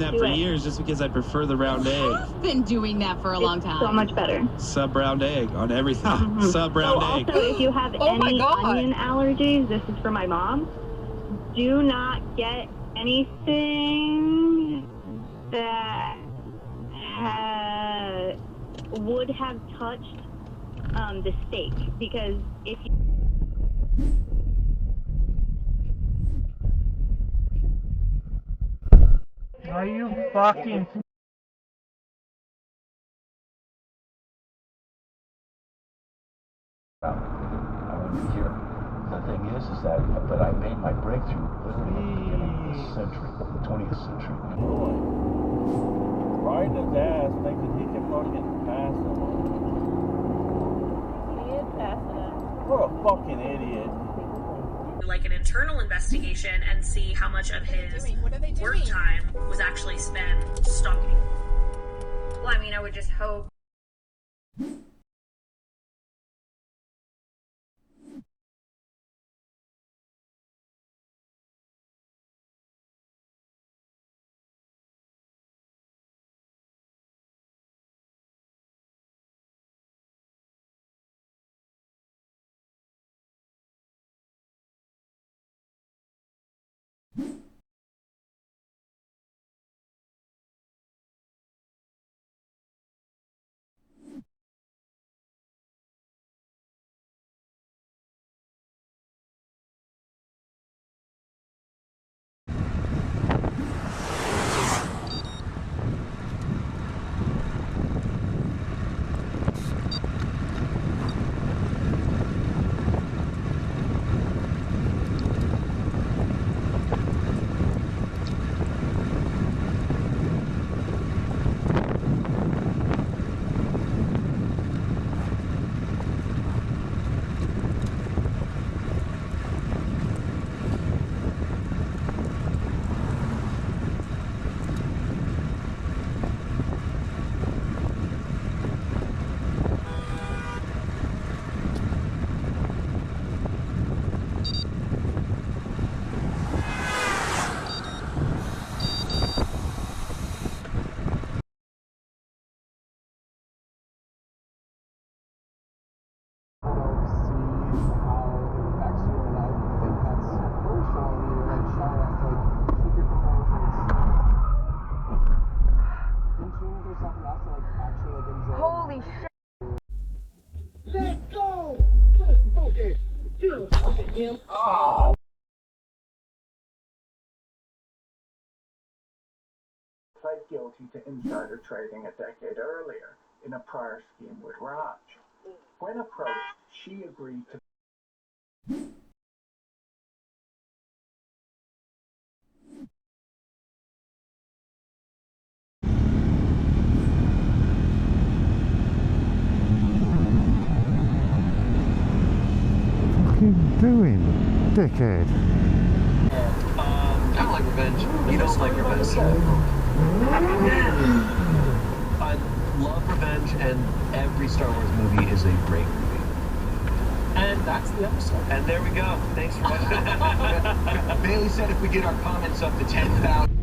that for years just because I prefer the round egg. I've been doing that for a long time. So much better. Sub round egg on everything. Sub round egg. Also, if you have any onion allergies, this is for my mom. Do not get anything that would have touched the steak, because if you... Are you fucking... I wouldn't be here. The thing is that, but I made my breakthrough literally at the beginning of this century, the 20th century. Riding his ass, thinking he can fucking pass him. He is passing him. What a fucking idiot. Like an internal investigation and see how much of his work time was actually spent stalking. Well, I mean, I would just hope. Holy shit. Let's go! Okay. Oh. Pled guilty to insider trading a decade earlier in a prior scheme with RoadRage. When approached, she agreed to doing, dickhead? I don't like revenge. You don't like revenge. I love revenge, and every Star Wars movie is a great movie. And that's the episode. And there we go. Thanks for watching. Bailey said if we get our comments up to 10,000...